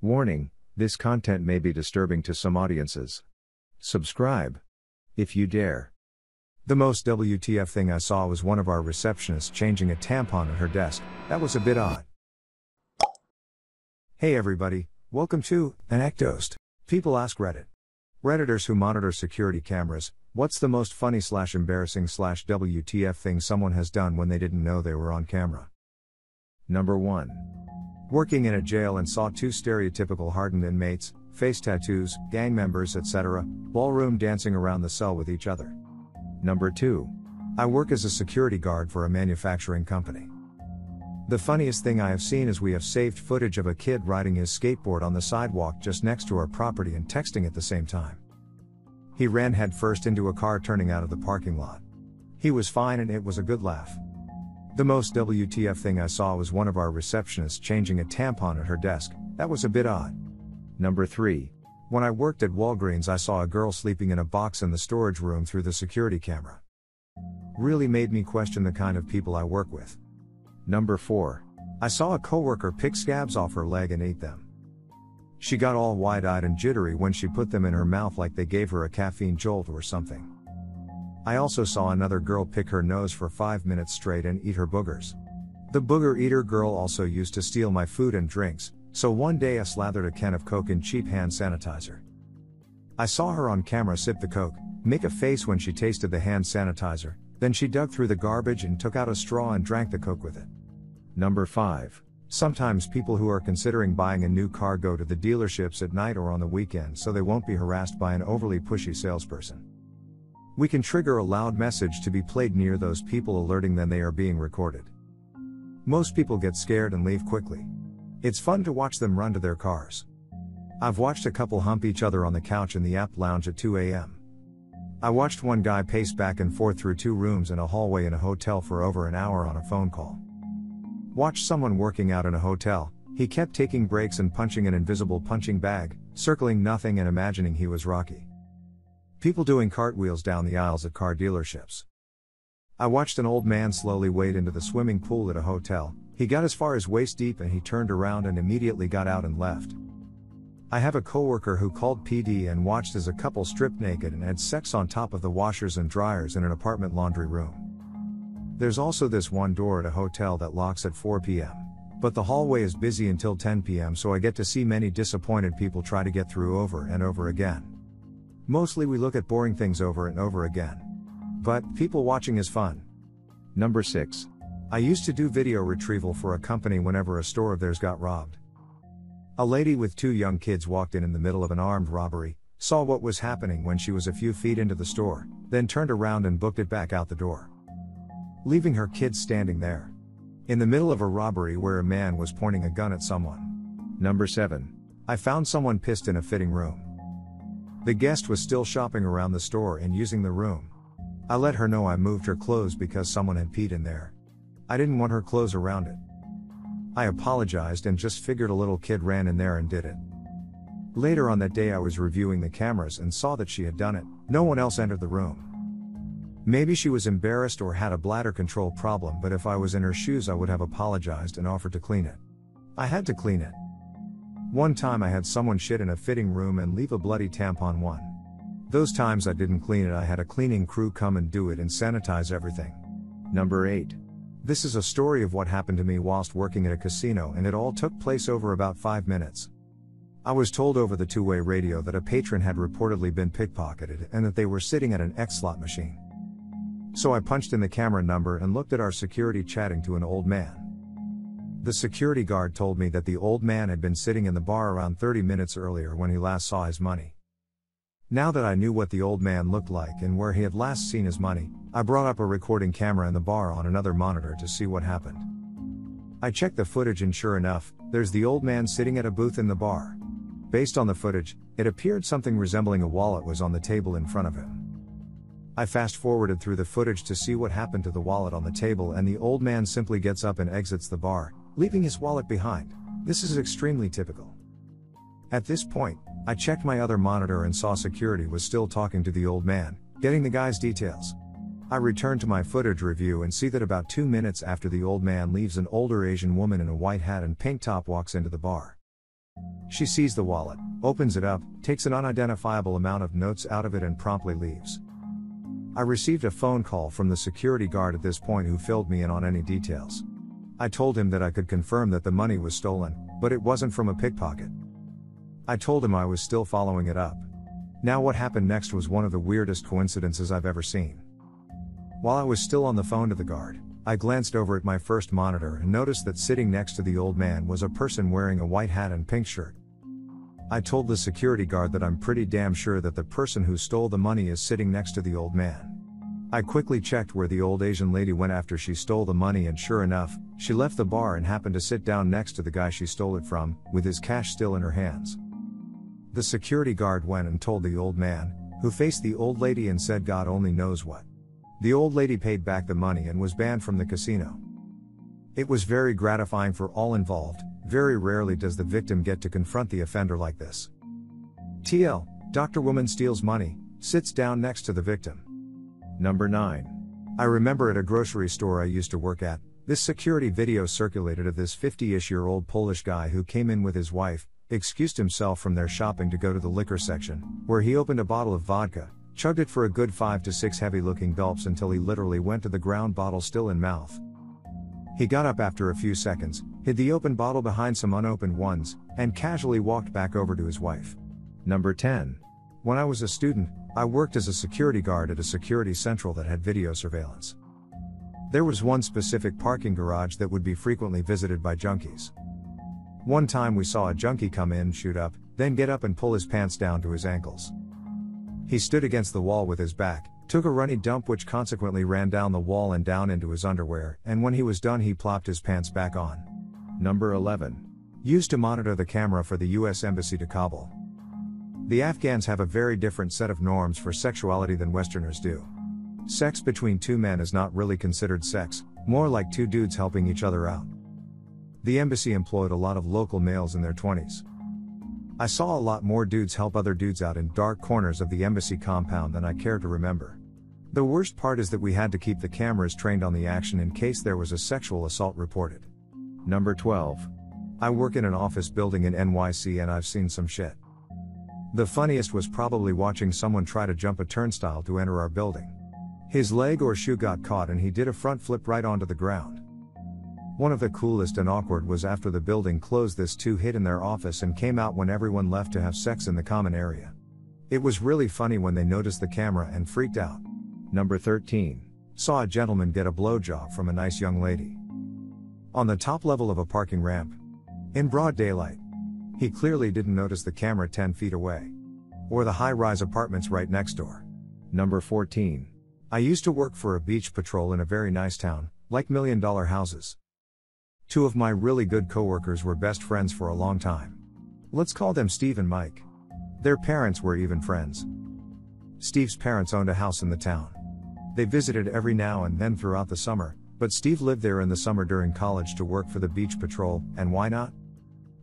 Warning, this content may be disturbing to some audiences. Subscribe. If you dare. The most WTF thing I saw was one of our receptionists changing a tampon at her desk. That was a bit odd. Hey everybody, welcome to Anecdost. People ask Reddit. Redditors who monitor security cameras, what's the most funny/embarrassing/WTF thing someone has done when they didn't know they were on camera? Number 1. Working in a jail and saw two stereotypical hardened inmates, face tattoos, gang members, etc., ballroom dancing around the cell with each other. Number 2. I work as a security guard for a manufacturing company. The funniest thing I have seen is we have saved footage of a kid riding his skateboard on the sidewalk just next to our property and texting at the same time. He ran headfirst into a car turning out of the parking lot. He was fine and it was a good laugh. The most WTF thing I saw was one of our receptionists changing a tampon at her desk. That was a bit odd. Number 3. When I worked at Walgreens, I saw a girl sleeping in a box in the storage room through the security camera. Really made me question the kind of people I work with. Number 4. I saw a coworker pick scabs off her leg and ate them. She got all wide-eyed and jittery when she put them in her mouth like they gave her a caffeine jolt or something. I also saw another girl pick her nose for 5 minutes straight and eat her boogers. The booger eater girl also used to steal my food and drinks, so one day I slathered a can of Coke in cheap hand sanitizer. I saw her on camera sip the Coke, make a face when she tasted the hand sanitizer, then she dug through the garbage and took out a straw and drank the Coke with it. Number 5. Sometimes people who are considering buying a new car go to the dealerships at night or on the weekend so they won't be harassed by an overly pushy salesperson. We can trigger a loud message to be played near those people, alerting them they are being recorded. Most people get scared and leave quickly. It's fun to watch them run to their cars. I've watched a couple hump each other on the couch in the app lounge at 2 a.m. I watched one guy pace back and forth through 2 rooms and a hallway in a hotel for over an hour on a phone call. Watched someone working out in a hotel. He kept taking breaks and punching an invisible punching bag, circling nothing and imagining he was Rocky. People doing cartwheels down the aisles at car dealerships. I watched an old man slowly wade into the swimming pool at a hotel. He got as far as waist deep and he turned around and immediately got out and left. I have a coworker who called PD and watched as a couple stripped naked and had sex on top of the washers and dryers in an apartment laundry room. There's also this one door at a hotel that locks at 4 p.m. But the hallway is busy until 10 p.m. so I get to see many disappointed people try to get through over and over again. Mostly we look at boring things over and over again. But people watching is fun. Number 6. I used to do video retrieval for a company whenever a store of theirs got robbed. A lady with 2 young kids walked in the middle of an armed robbery, saw what was happening when she was a few feet into the store, then turned around and booked it back out the door, leaving her kids standing there in the middle of a robbery where a man was pointing a gun at someone. Number 7. I found someone pissed in a fitting room. The guest was still shopping around the store and using the room. I let her know I moved her clothes because someone had peed in there. I didn't want her clothes around it. I apologized and just figured a little kid ran in there and did it. Later on that day I was reviewing the cameras and saw that she had done it. No one else entered the room. Maybe she was embarrassed or had a bladder control problem, but if I was in her shoes I would have apologized and offered to clean it. I had to clean it. One time I had someone shit in a fitting room and leave a bloody tampon. Those times I didn't clean it, I had a cleaning crew come and do it and sanitize everything. Number 8. This is a story of what happened to me whilst working at a casino, and it all took place over about 5 minutes. I was told over the two-way radio that a patron had reportedly been pickpocketed and that they were sitting at an X-slot machine. So I punched in the camera number and looked at our security chatting to an old man. The security guard told me that the old man had been sitting in the bar around 30 minutes earlier when he last saw his money. Now that I knew what the old man looked like and where he had last seen his money, I brought up a recording camera in the bar on another monitor to see what happened. I checked the footage and sure enough, there's the old man sitting at a booth in the bar. Based on the footage, it appeared something resembling a wallet was on the table in front of him. I fast-forwarded through the footage to see what happened to the wallet on the table, and the old man simply gets up and exits the bar, leaving his wallet behind. This is extremely typical. At this point, I checked my other monitor and saw security was still talking to the old man, getting the guy's details. I returned to my footage review and see that about 2 minutes after the old man leaves, an older Asian woman in a white hat and pink top walks into the bar. She sees the wallet, opens it up, takes an unidentifiable amount of notes out of it and promptly leaves. I received a phone call from the security guard at this point who filled me in on any details. I told him that I could confirm that the money was stolen, but it wasn't from a pickpocket. I told him I was still following it up. Now what happened next was one of the weirdest coincidences I've ever seen. While I was still on the phone to the guard, I glanced over at my first monitor and noticed that sitting next to the old man was a person wearing a white hat and pink shirt. I told the security guard that I'm pretty damn sure that the person who stole the money is sitting next to the old man. I quickly checked where the old Asian lady went after she stole the money, and sure enough, she left the bar and happened to sit down next to the guy she stole it from, with his cash still in her hands. The security guard went and told the old man, who faced the old lady and said God only knows what. The old lady paid back the money and was banned from the casino. It was very gratifying for all involved. Very rarely does the victim get to confront the offender like this. TL, Dr. Woman steals money, sits down next to the victim. Number 9. I remember at a grocery store I used to work at, this security video circulated of this 50-ish-year-old Polish guy who came in with his wife, excused himself from their shopping to go to the liquor section, where he opened a bottle of vodka, chugged it for a good 5 to 6 heavy-looking gulps until he literally went to the ground, bottle still in mouth. He got up after a few seconds, hid the open bottle behind some unopened ones, and casually walked back over to his wife. Number 10. When I was a student, I worked as a security guard at a security central that had video surveillance. There was one specific parking garage that would be frequently visited by junkies. One time we saw a junkie come in, shoot up, then get up and pull his pants down to his ankles. He stood against the wall with his back, took a runny dump which consequently ran down the wall and down into his underwear, and when he was done he plopped his pants back on. Number 11. Used to monitor the camera for the US Embassy to Kabul. The Afghans have a very different set of norms for sexuality than Westerners do. Sex between two men is not really considered sex, more like two dudes helping each other out. The embassy employed a lot of local males in their 20s. I saw a lot more dudes help other dudes out in dark corners of the embassy compound than I care to remember. The worst part is that we had to keep the cameras trained on the action in case there was a sexual assault reported. Number 12. I work in an office building in NYC and I've seen some shit. The funniest was probably watching someone try to jump a turnstile to enter our building. His leg or shoe got caught and he did a front flip right onto the ground. One of the coolest and awkward was after the building closed, this two hid in their office and came out when everyone left to have sex in the common area. It was really funny when they noticed the camera and freaked out. Number 13. Saw a gentleman get a blowjob from a nice young lady. On the top level of a parking ramp. In broad daylight. He clearly didn't notice the camera 10 feet away. Or the high-rise apartments right next door. Number 14. I used to work for a beach patrol in a very nice town, like $1 million houses. Two of my really good coworkers were best friends for a long time. Let's call them Steve and Mike. Their parents were even friends. Steve's parents owned a house in the town. They visited every now and then throughout the summer, but Steve lived there in the summer during college to work for the beach patrol, and why not?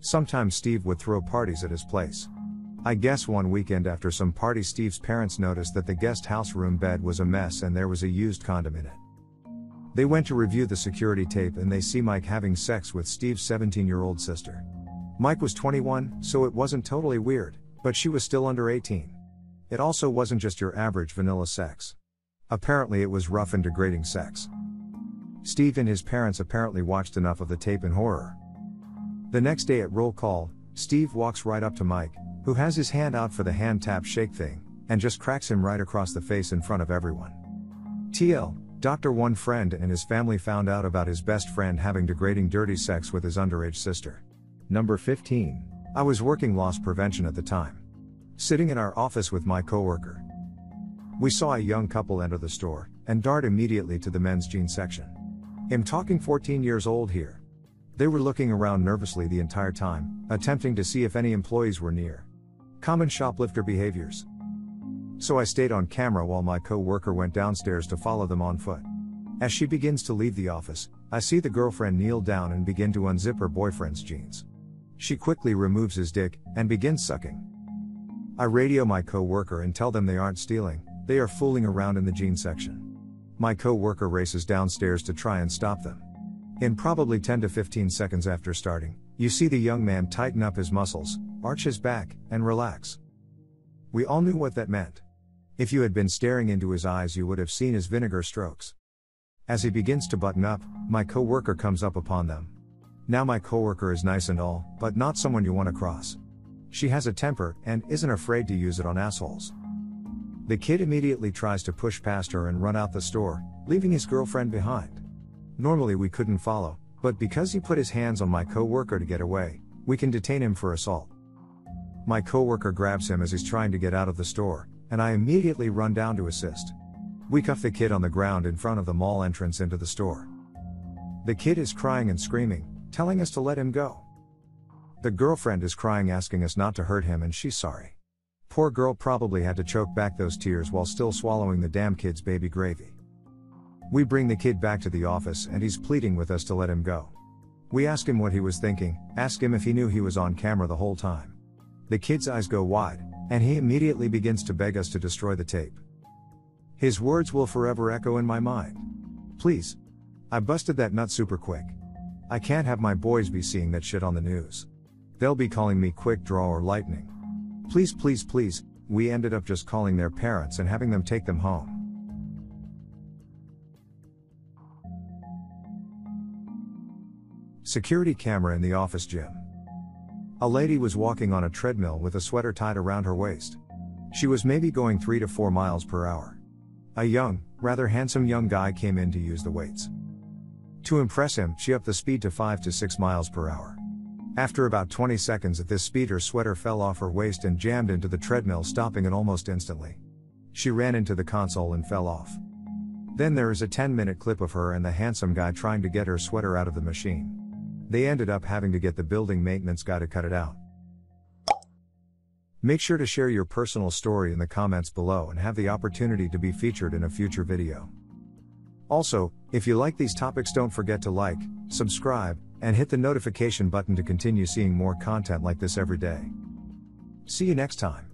Sometimes Steve would throw parties at his place. I guess one weekend after some party, Steve's parents noticed that the guest house room bed was a mess and there was a used condom in it. They went to review the security tape and they see Mike having sex with Steve's 17-year-old sister. Mike was 21, so it wasn't totally weird, but she was still under 18. It also wasn't just your average vanilla sex. Apparently it was rough and degrading sex. Steve and his parents apparently watched enough of the tape in horror. The next day at roll call, Steve walks right up to Mike, who has his hand out for the hand tap shake thing, and just cracks him right across the face in front of everyone. TL, Dr. One friend and his family found out about his best friend having degrading dirty sex with his underage sister. Number 15. I was working loss prevention at the time. Sitting in our office with my coworker. We saw a young couple enter the store, and dart immediately to the men's jeans section. I'm talking 14 years old here. They were looking around nervously the entire time, attempting to see if any employees were near. Common shoplifter behaviors. So I stayed on camera while my co-worker went downstairs to follow them on foot. As she begins to leave the office, I see the girlfriend kneel down and begin to unzip her boyfriend's jeans. She quickly removes his dick, and begins sucking. I radio my co-worker and tell them they aren't stealing, they are fooling around in the jeans section. My co-worker races downstairs to try and stop them. In probably 10 to 15 seconds after starting, you see the young man tighten up his muscles, arch his back, and relax. We all knew what that meant. If you had been staring into his eyes, you would have seen his vinegar strokes. As he begins to button up, my coworker comes up upon them. Now my coworker is nice and all, but not someone you want to cross. She has a temper, and isn't afraid to use it on assholes. The kid immediately tries to push past her and run out the store, leaving his girlfriend behind. Normally we couldn't follow, but because he put his hands on my coworker to get away, we can detain him for assault. My coworker grabs him as he's trying to get out of the store, and I immediately run down to assist. We cuff the kid on the ground in front of the mall entrance into the store. The kid is crying and screaming, telling us to let him go. The girlfriend is crying, asking us not to hurt him, and she's sorry. Poor girl probably had to choke back those tears while still swallowing the damn kid's baby gravy. We bring the kid back to the office and he's pleading with us to let him go. We ask him what he was thinking, ask him if he knew he was on camera the whole time. The kid's eyes go wide, and he immediately begins to beg us to destroy the tape. His words will forever echo in my mind. Please. I busted that nut super quick. I can't have my boys be seeing that shit on the news. They'll be calling me Quick Draw or Lightning. Please, please, please. We ended up just calling their parents and having them take them home. Security camera in the office gym. A lady was walking on a treadmill with a sweater tied around her waist. She was maybe going 3 to 4 miles per hour. A young, rather handsome young guy came in to use the weights. To impress him, she upped the speed to 5 to 6 miles per hour. After about 20 seconds at this speed, her sweater fell off her waist and jammed into the treadmill, stopping it almost instantly. She ran into the console and fell off. Then there is a 10-minute clip of her and the handsome guy trying to get her sweater out of the machine. They ended up having to get the building maintenance guy to cut it out. Make sure to share your personal story in the comments below and have the opportunity to be featured in a future video. Also, if you like these topics, don't forget to like, subscribe, and hit the notification button to continue seeing more content like this every day. See you next time.